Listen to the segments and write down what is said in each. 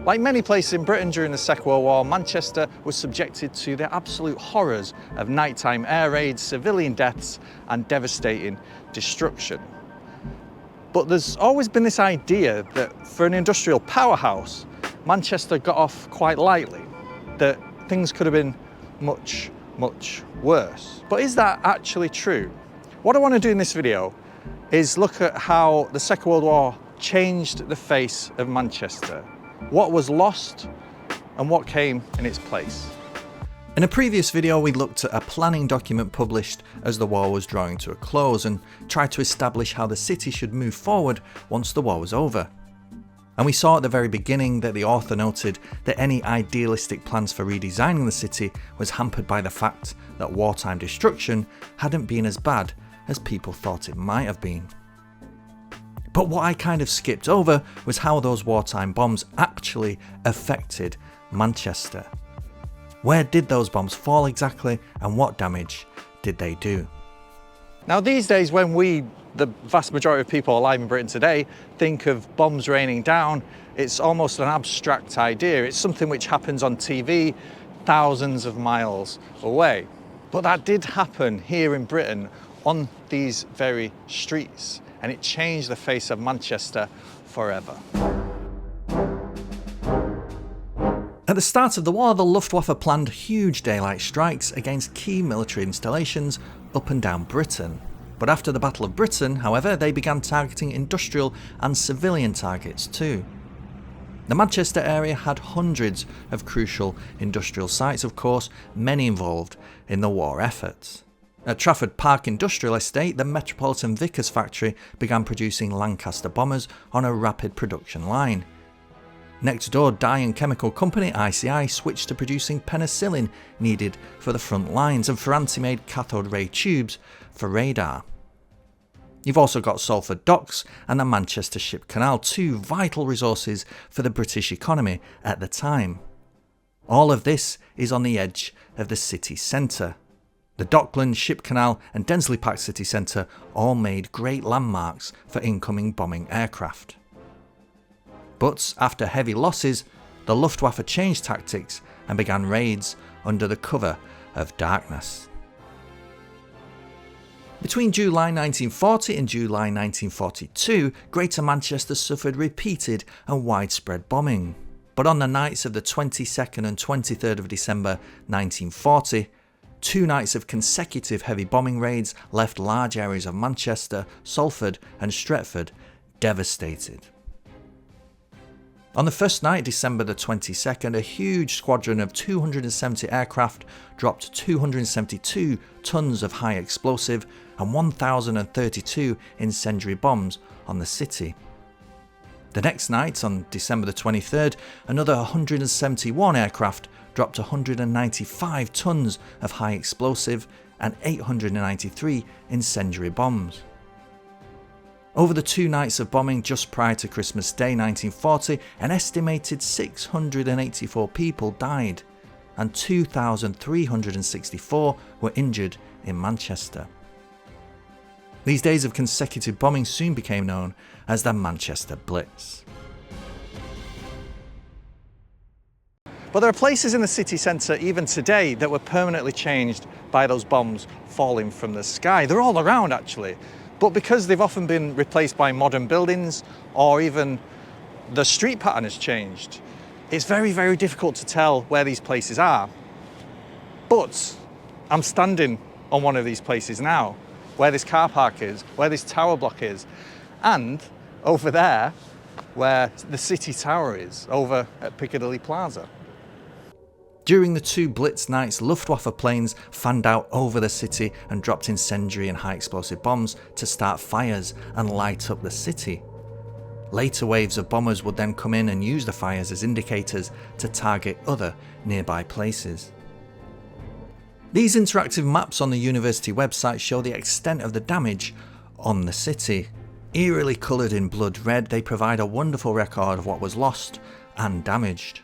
Like many places in Britain during the Second World War, Manchester was subjected to the absolute horrors of nighttime air raids, civilian deaths and devastating destruction. But there's always been this idea that for an industrial powerhouse, Manchester got off quite lightly, that things could have been much, much worse. But is that actually true? What I want to do in this video is look at how the Second World War changed the face of Manchester, what was lost and what came in its place. In a previous video we looked at a planning document published as the war was drawing to a close and tried to establish how the city should move forward once the war was over. And we saw at the very beginning that the author noted that any idealistic plans for redesigning the city was hampered by the fact that wartime destruction hadn't been as bad as people thought it might have been. But what I kind of skipped over was how those wartime bombs actually affected Manchester. Where did those bombs fall exactly and what damage did they do? Now these days when we, the vast majority of people alive in Britain today, think of bombs raining down, it's almost an abstract idea. It's something which happens on TV thousands of miles away. But that did happen here in Britain on these very streets, and it changed the face of Manchester forever. At the start of the war, the Luftwaffe planned huge daylight strikes against key military installations up and down Britain. But after the Battle of Britain, however, they began targeting industrial and civilian targets too. The Manchester area had hundreds of crucial industrial sites, of course, many involved in the war efforts. At Trafford Park Industrial Estate, the Metropolitan Vickers factory began producing Lancaster bombers on a rapid production line. Next door, Dye and Chemical Company, ICI, switched to producing penicillin needed for the front lines and Ferranti made cathode ray tubes for radar. You've also got Salford Docks and the Manchester Ship Canal, two vital resources for the British economy at the time. All of this is on the edge of the city centre. The Dockland, Ship Canal and densely packed city centre all made great landmarks for incoming bombing aircraft. But after heavy losses, the Luftwaffe changed tactics and began raids under the cover of darkness. Between July 1940 and July 1942, Greater Manchester suffered repeated and widespread bombing. But on the nights of the 22nd and 23rd of December 1940, 2 nights of consecutive heavy bombing raids left large areas of Manchester, Salford and Stretford devastated. On the first night, December the 22nd, a huge squadron of 270 aircraft dropped 272 tons of high explosive and 1,032 incendiary bombs on the city. The next night, on December the 23rd, another 171 aircraft dropped 195 tons of high explosive and 893 incendiary bombs. Over the 2 nights of bombing just prior to Christmas Day 1940, an estimated 684 people died and 2,364 were injured in Manchester. These days of consecutive bombing soon became known as the Manchester Blitz. But there are places in the city centre even today that were permanently changed by those bombs falling from the sky. They're all around actually, but because they've often been replaced by modern buildings or even the street pattern has changed, it's very, very difficult to tell where these places are. But I'm standing on one of these places now, where this car park is, where this tower block is, and over there where the city tower is, over at Piccadilly Plaza. During the 2 Blitz nights, Luftwaffe planes fanned out over the city and dropped incendiary and high explosive bombs to start fires and light up the city. Later waves of bombers would then come in and use the fires as indicators to target other nearby places. These interactive maps on the university website show the extent of the damage on the city. Eerily coloured in blood red, they provide a wonderful record of what was lost and damaged.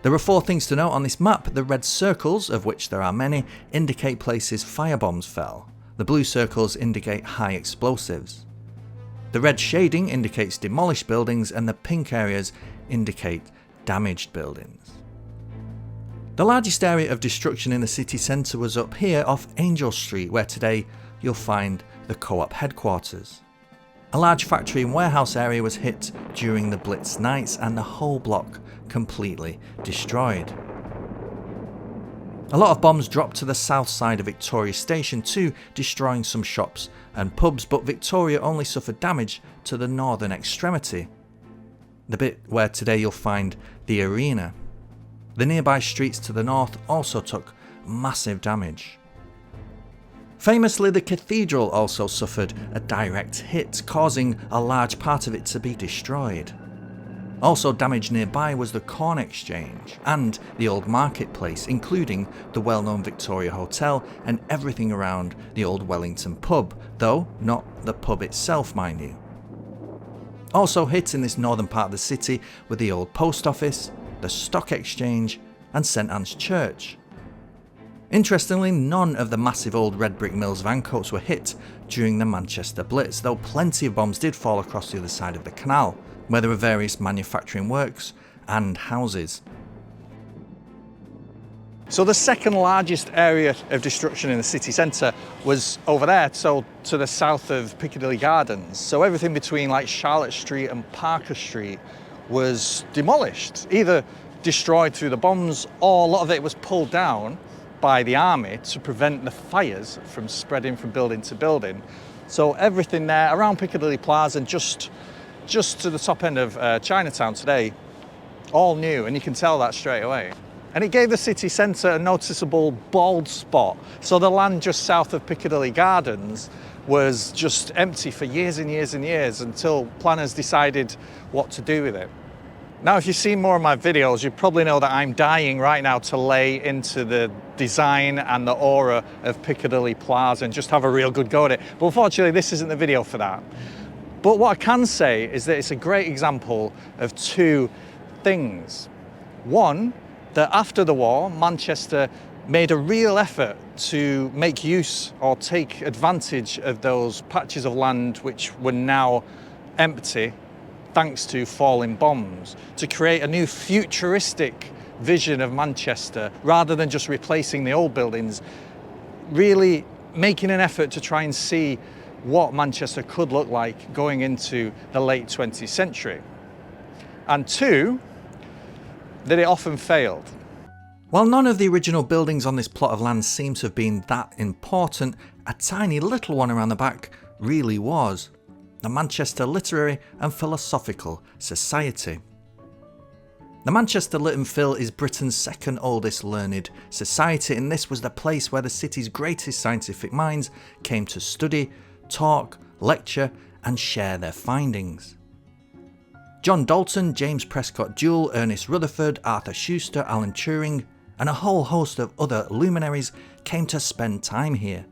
There are 4 things to note on this map. The red circles, of which there are many, indicate places firebombs fell. The blue circles indicate high explosives. The red shading indicates demolished buildings and the pink areas indicate damaged buildings. The largest area of destruction in the city centre was up here off Angel Street, where today you'll find the Co-op headquarters. A large factory and warehouse area was hit during the Blitz nights and the whole block completely destroyed. A lot of bombs dropped to the south side of Victoria Station too, destroying some shops and pubs, but Victoria only suffered damage to the northern extremity, the bit where today you'll find the arena. The nearby streets to the north also took massive damage. Famously, the cathedral also suffered a direct hit, causing a large part of it to be destroyed. Also damaged nearby was the Corn Exchange and the old marketplace, including the well-known Victoria Hotel and everything around the old Wellington pub, though not the pub itself, mind you. Also hit in this northern part of the city were the old post office, the Stock Exchange and St Anne's Church. Interestingly, none of the massive old red brick mills vancoats were hit during the Manchester Blitz, though plenty of bombs did fall across the other side of the canal, where there were various manufacturing works and houses. So the second largest area of destruction in the city centre was over there, so to the south of Piccadilly Gardens. So everything between like Charlotte Street and Parker Street was demolished, either destroyed through the bombs or a lot of it was pulled down by the army to prevent the fires from spreading from building to building. So everything there around Piccadilly Plaza and just to the top end of Chinatown today, all new, and you can tell that straight away. And it gave the city centre a noticeable bald spot. So the land just south of Piccadilly Gardens was just empty for years and years and years until planners decided what to do with it. Now, if you've seen more of my videos, you probably know that I'm dying right now to lay into the design and the aura of Piccadilly Plaza and just have a real good go at it. But unfortunately, this isn't the video for that. But what I can say is that it's a great example of two things. One, that after the war, Manchester made a real effort to make use or take advantage of those patches of land which were now empty thanks to falling bombs, to create a new futuristic vision of Manchester rather than just replacing the old buildings, really making an effort to try and see what Manchester could look like going into the late 20th century. And two, that it often failed. While none of the original buildings on this plot of land seem to have been that important, a tiny little one around the back really was. The Manchester Literary and Philosophical Society. The Manchester Lit and Phil is Britain's second oldest learned society, and this was the place where the city's greatest scientific minds came to study, talk, lecture and share their findings. John Dalton, James Prescott Joule, Ernest Rutherford, Arthur Schuster, Alan Turing and a whole host of other luminaries came to spend time here.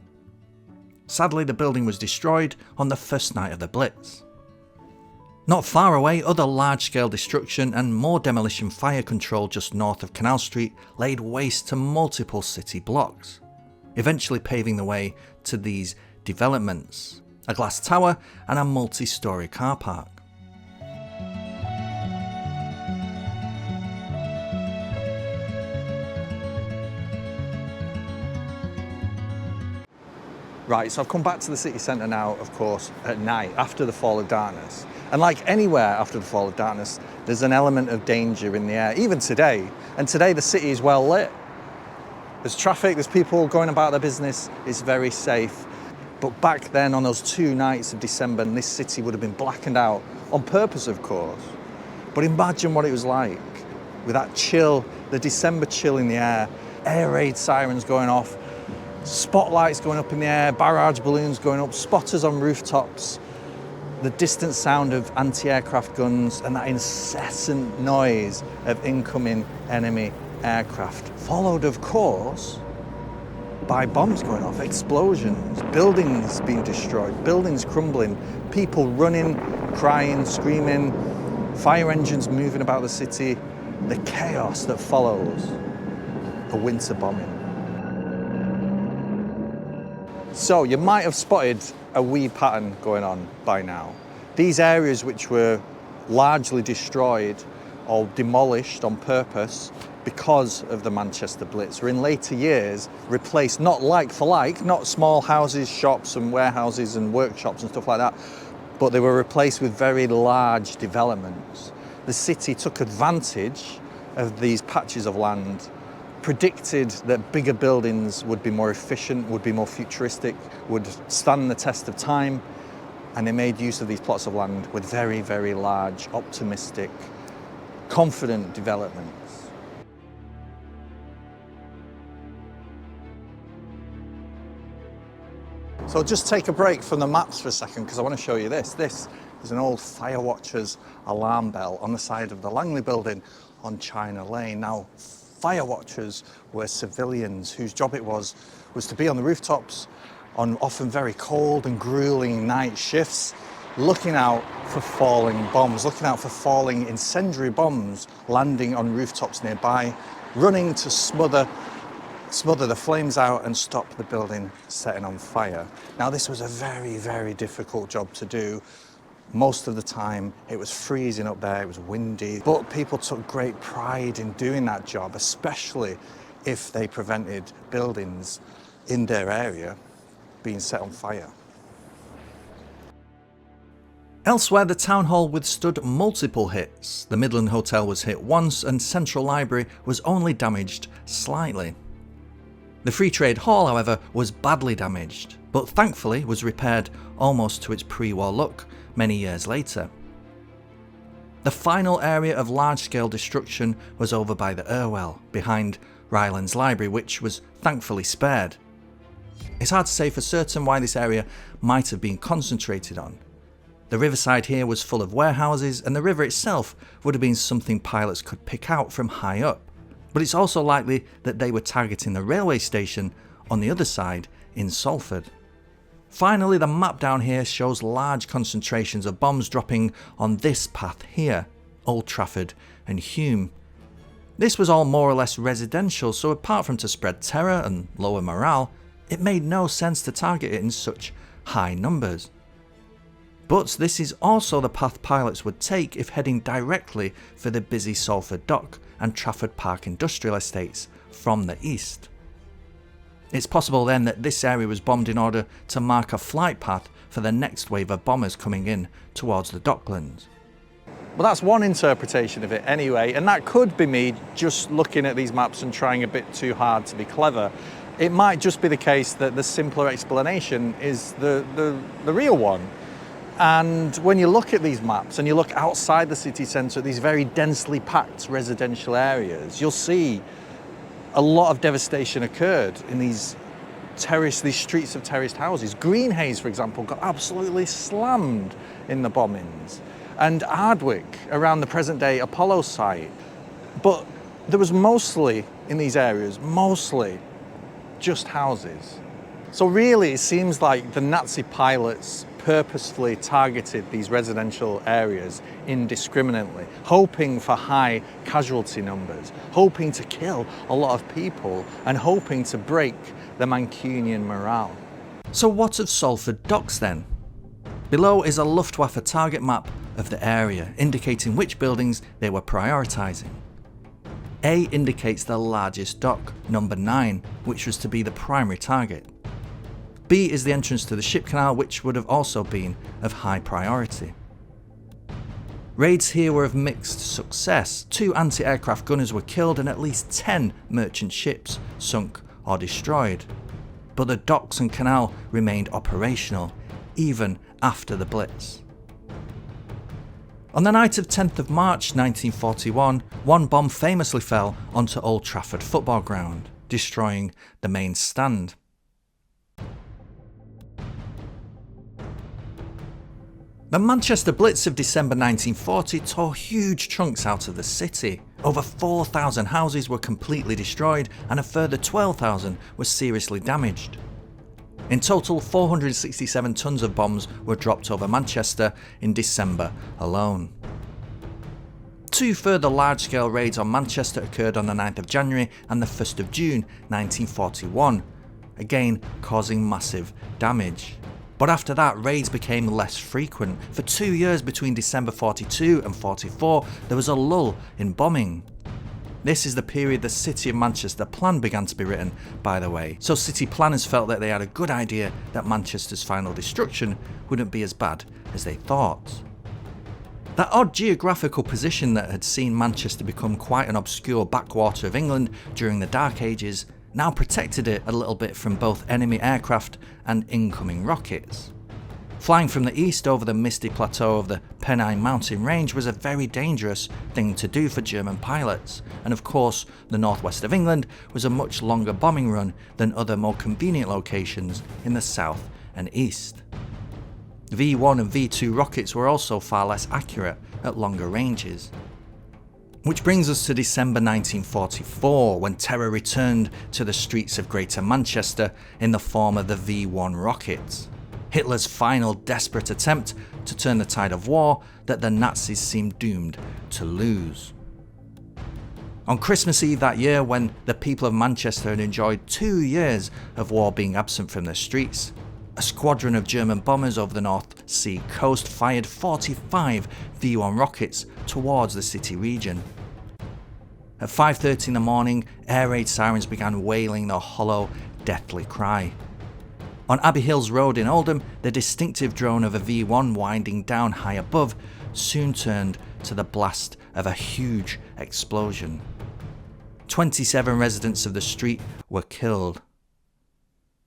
Sadly, the building was destroyed on the first night of the Blitz. Not far away, other large-scale destruction and more demolition fire control just north of Canal Street laid waste to multiple city blocks, eventually paving the way to these developments, a glass tower and a multi-storey car park. Right, so I've come back to the city centre now, of course, at night, after the fall of darkness. And like anywhere after the fall of darkness, there's an element of danger in the air, even today. And today the city is well lit. There's traffic, there's people going about their business, it's very safe. But back then, on those 2 nights of December, this city would have been blackened out, on purpose, of course. But imagine what it was like, with that chill, the December chill in the air raid sirens going off, spotlights going up in the air, barrage balloons going up, spotters on rooftops, the distant sound of anti-aircraft guns and that incessant noise of incoming enemy aircraft, followed of course by bombs going off, explosions, buildings being destroyed, buildings crumbling, people running, crying, screaming, fire engines moving about the city, the chaos that follows a winter bombing. So you might have spotted a wee pattern going on by now. These areas which were largely destroyed or demolished on purpose because of the Manchester Blitz, were in later years replaced, not like for like, not small houses, shops and warehouses and workshops and stuff like that, but they were replaced with very large developments. The city took advantage of these patches of land, predicted that bigger buildings would be more efficient, would be more futuristic, would stand the test of time, and they made use of these plots of land with very, very large, optimistic, confident developments. So just take a break from the maps for a second because I want to show you this. This is an old fire watcher's alarm bell on the side of the Langley building on China Lane. Now, fire watchers were civilians whose job it was to be on the rooftops on often very cold and grueling night shifts, looking out for falling bombs, looking out for falling incendiary bombs landing on rooftops nearby, running to smother the flames out and stop the building setting on fire. Now, this was a very, very difficult job to do. Most of the time it was freezing up there, it was windy, but people took great pride in doing that job, especially if they prevented buildings in their area being set on fire. Elsewhere, the town hall withstood multiple hits. The Midland Hotel was hit once and Central Library was only damaged slightly. The Free Trade Hall, however, was badly damaged, but thankfully was repaired almost to its pre-war look many years later. The final area of large-scale destruction was over by the Irwell, behind Rylands Library, which was thankfully spared. It's hard to say for certain why this area might have been concentrated on. The riverside here was full of warehouses, and the river itself would have been something pilots could pick out from high up. But it's also likely that they were targeting the railway station on the other side in Salford. Finally, the map down here shows large concentrations of bombs dropping on this path here, Old Trafford and Hume. This was all more or less residential, so apart from to spread terror and lower morale, it made no sense to target it in such high numbers. But this is also the path pilots would take if heading directly for the busy Salford Dock and Trafford Park industrial estates from the east. It's possible then that this area was bombed in order to mark a flight path for the next wave of bombers coming in towards the Docklands. Well, that's one interpretation of it anyway, and that could be me just looking at these maps and trying a bit too hard to be clever. It might just be the case that the simpler explanation is the real one. And when you look at these maps and you look outside the city centre at these very densely packed residential areas, you'll see a lot of devastation occurred in these streets of terraced houses. Greenhays, for example, got absolutely slammed in the bombings. And Ardwick, around the present day Apollo site. But there was mostly, in these areas, mostly just houses. So really, it seems like the Nazi pilots purposefully targeted these residential areas indiscriminately, hoping for high casualty numbers, hoping to kill a lot of people, and hoping to break the Mancunian morale. So what of Salford Docks then? Below is a Luftwaffe target map of the area, indicating which buildings they were prioritising. A indicates the largest dock, number 9, which was to be the primary target. B is the entrance to the ship canal, which would have also been of high priority. Raids here were of mixed success. 2 anti-aircraft gunners were killed and at least 10 merchant ships sunk or destroyed. But the docks and canal remained operational, even after the Blitz. On the night of 10th of March 1941, one bomb famously fell onto Old Trafford football ground, destroying the main stand. The Manchester Blitz of December 1940 tore huge chunks out of the city. Over 4,000 houses were completely destroyed and a further 12,000 were seriously damaged. In total, 467 tons of bombs were dropped over Manchester in December alone. 2 further large-scale raids on Manchester occurred on the 9th of January and the 1st of June 1941, again causing massive damage. But after that, raids became less frequent. For 2 years between December 42 and 44, there was a lull in bombing. This is the period the City of Manchester plan began to be written, by the way, so city planners felt that they had a good idea that Manchester's final destruction wouldn't be as bad as they thought. That odd geographical position that had seen Manchester become quite an obscure backwater of England during the Dark Ages now protected it a little bit from both enemy aircraft and incoming rockets. Flying from the east over the misty plateau of the Pennine mountain range was a very dangerous thing to do for German pilots, and of course the northwest of England was a much longer bombing run than other more convenient locations in the south and east. V1 and V2 rockets were also far less accurate at longer ranges. Which brings us to December 1944, when terror returned to the streets of Greater Manchester in the form of the V1 rockets. Hitler's final desperate attempt to turn the tide of war that the Nazis seemed doomed to lose. On Christmas Eve that year, when the people of Manchester had enjoyed 2 years of war being absent from their streets, a squadron of German bombers over the North Sea coast fired 45 V1 rockets towards the city region. At 5:30 in the morning, air raid sirens began wailing their hollow, deathly cry. On Abbey Hills Road in Oldham, the distinctive drone of a V1 winding down high above soon turned to the blast of a huge explosion. 27 residents of the street were killed.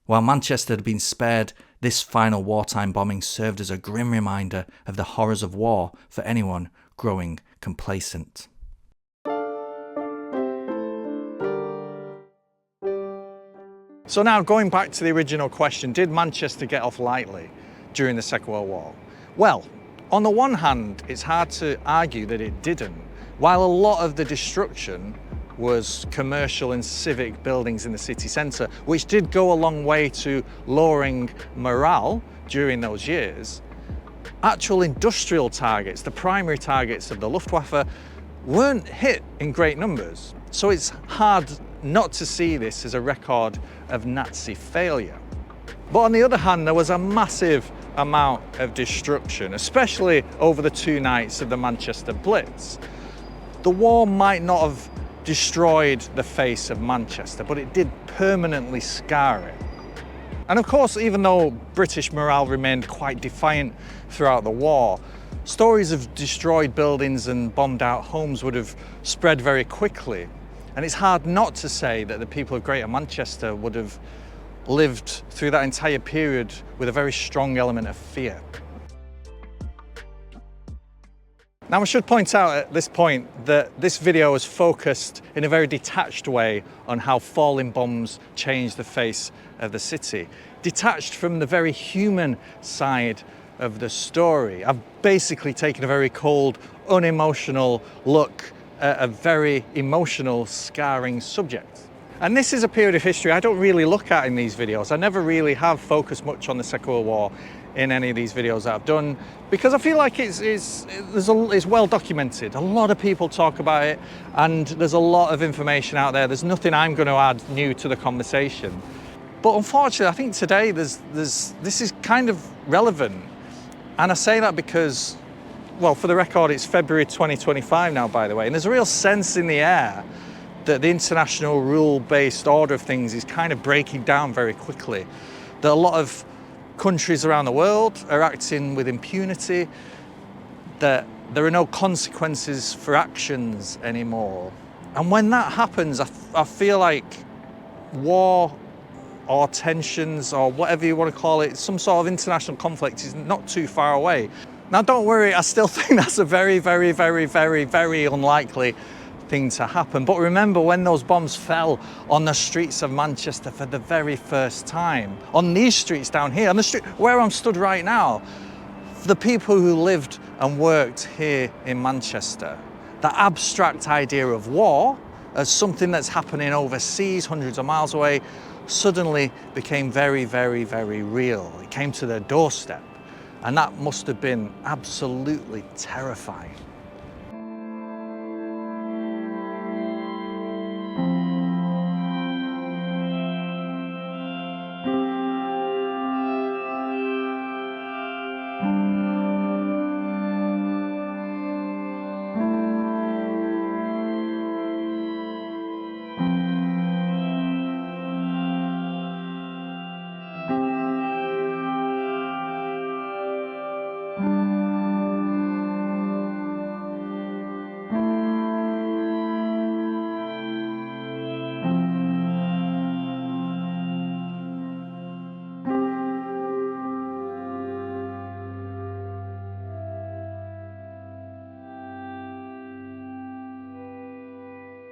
While Manchester had been spared, this final wartime bombing served as a grim reminder of the horrors of war for anyone growing complacent. So now, going back to the original question, did Manchester get off lightly during the Second World War? Well, on the one hand, it's hard to argue that it didn't. While a lot of the destruction was commercial and civic buildings in the city centre, which did go a long way to lowering morale during those years, actual industrial targets, the primary targets of the Luftwaffe, weren't hit in great numbers. So it's hard not to see this as a record of Nazi failure. But on the other hand, there was a massive amount of destruction, especially over the 2 nights of the Manchester Blitz. The war might not have destroyed the face of Manchester, but it did permanently scar it. And of course, even though British morale remained quite defiant throughout the war, stories of destroyed buildings and bombed out homes would have spread very quickly. And it's hard not to say that the people of Greater Manchester would have lived through that entire period with a very strong element of fear. Now, I should point out at this point that this video is focused in a very detached way on how falling bombs changed the face of the city, detached from the very human side of the story. I've basically taken a very cold, unemotional look at a very emotional, scarring subject. And this is a period of history I don't really look at in these videos. I never really have focused much on the Second World War in any of these videos that I've done, because I feel like it's well documented. A lot of people talk about it, and there's a lot of information out there. There's nothing I'm going to add new to the conversation. But unfortunately, I think today this is kind of relevant. And I say that because, well, for the record, it's February 2025 now, by the way, and there's a real sense in the air that the international rule-based order of things is kind of breaking down very quickly. That a lot of countries around the world are acting with impunity, that there are no consequences for actions anymore. And when that happens, I feel like war or tensions or whatever you want to call it, some sort of international conflict is not too far away. Now, don't worry, I still think that's a very, very, very, very, very unlikely thing to happen. But remember, when those bombs fell on the streets of Manchester for the very first time, on these streets down here, on the street where I'm stood right now, the people who lived and worked here in Manchester, the abstract idea of war as something that's happening overseas, hundreds of miles away, suddenly became very, very, very real. It came to their doorstep. And that must have been absolutely terrifying.